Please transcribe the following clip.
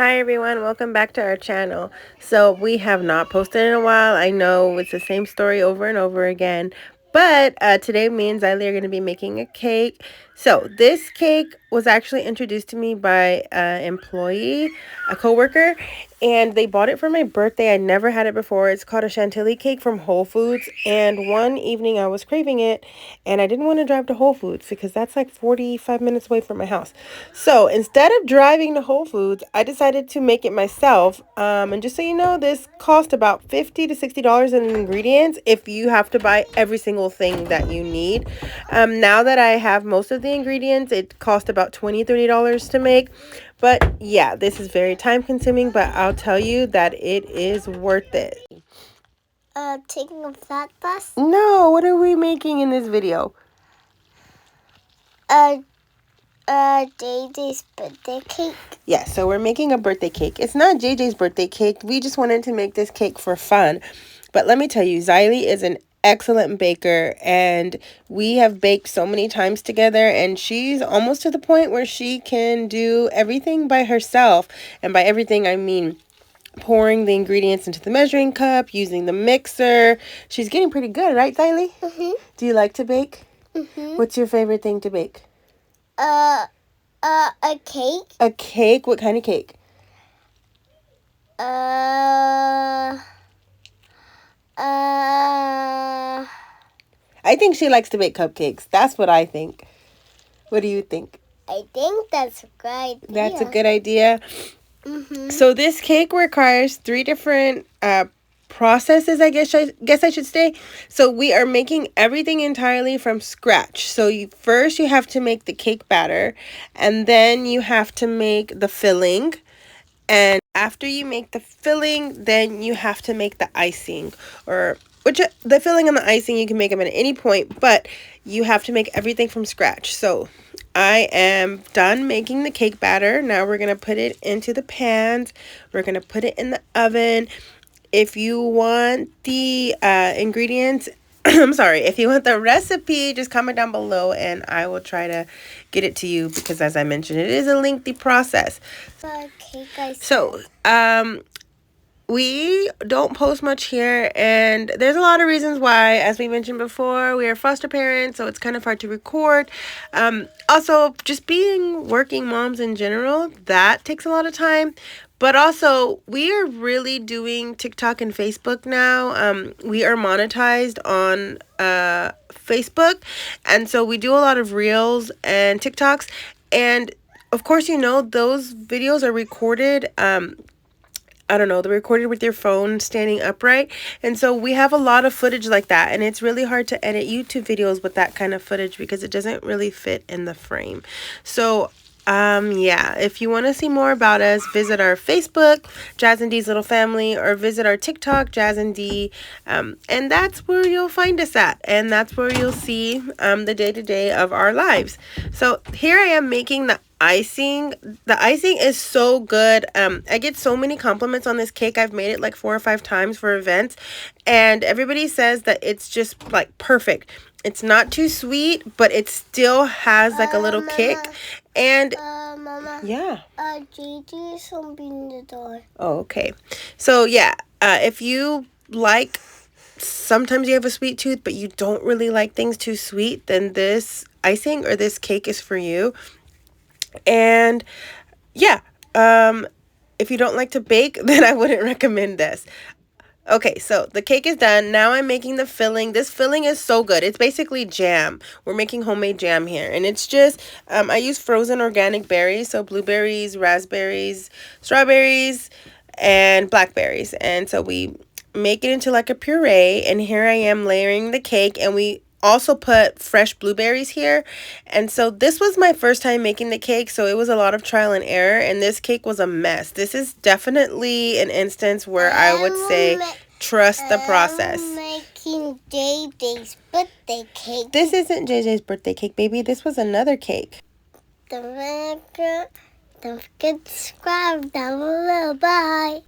Hi everyone, welcome back to our channel. So we have not posted in a while. I know it's the same story over and over again, but today me and Zylie are going to be making a cake. So this cake was actually introduced to me by an employee, a coworker, and they bought it for my birthday. I never had it before. It's called a chantilly cake from Whole Foods, and one evening I was craving it and I didn't want to drive to Whole Foods because that's like 45 minutes away from my house. So instead of driving to Whole Foods, I decided to make it myself. And just so you know, this cost about $50 to $60 in ingredients if you have to buy every single thing that you need. Now that I have most of the ingredients, it cost about $20 to $30 to make. But yeah, this is very time consuming, but I'll tell you that it is worth it. Taking a fat bus? No, what are we making in this video? JJ's birthday cake. Yeah, so we're making a birthday cake. It's not JJ's birthday cake. We just wanted to make this cake for fun. But let me tell you, Zylie is an excellent baker, and we have baked so many times together, and she's almost to the point where she can do everything by herself. And by everything, I mean pouring the ingredients into the measuring cup, using the mixer. She's getting pretty good, right, Zylie? Mm-hmm. Do you like to bake? Mm-hmm. What's your favorite thing to bake? A cake. A cake? What kind of cake? I think she likes to bake cupcakes. That's what I think. What do you think? I think that's a good idea. That's a good idea. Mm-hmm. So this cake requires 3 different processes, I guess I should say. So we are making everything entirely from scratch. So first you have to make the cake batter, and then you have to make the filling. And after you make the filling, then you have to make the icing, the filling and the icing, you can make them at any point, but you have to make everything from scratch. So I am done making the cake batter. Now we're going to put it into the pans. We're going to put it in the oven. If you want the ingredients, if you want the recipe, just comment down below and I will try to get it to you because, as I mentioned, it is a lengthy process. So, we don't post much here, and there's a lot of reasons why. As we mentioned before, we are foster parents, so it's kind of hard to record. Also, just being working moms in general, that takes a lot of time. But also, we are really doing TikTok and Facebook now. We are monetized on Facebook, and so we do a lot of Reels and TikToks. And of course, you know, those videos are recorded. They're recorded with your phone standing upright. And so we have a lot of footage like that. And it's really hard to edit YouTube videos with that kind of footage because it doesn't really fit in the frame. So, yeah, if you want to see more about us, visit our Facebook, Jazz and D's Little Family, or visit our TikTok, Jazz and D. And that's where you'll find us at. And that's where you'll see the day-to-day of our lives. So here I am making the icing. The icing is so good. I get so many compliments on this cake. I've made it like 4 or 5 times for events, and everybody says that it's just like perfect. It's not too sweet, but it still has like a little kick. And Mama. Yeah. JJ is opening the door. Oh, okay. So yeah, if you like, sometimes you have a sweet tooth, but you don't really like things too sweet, then this icing or this cake is for you. And yeah, if you don't like to bake, then I wouldn't recommend this. Okay, so the cake is done. Now I'm making the filling. This filling is so good. It's basically jam. We're making homemade jam here. And it's just, I use frozen organic berries. So blueberries, raspberries, strawberries, and blackberries. And so we make it into like a puree. And here I am layering the cake. And we also put fresh blueberries here. And so this was my first time making the cake, so it was a lot of trial and error, and this cake was a mess. This is definitely an instance where I would say trust the process. I'm making JJ's birthday cake. This isn't JJ's birthday cake, baby. This was another cake. Don't forget to subscribe down below. Bye.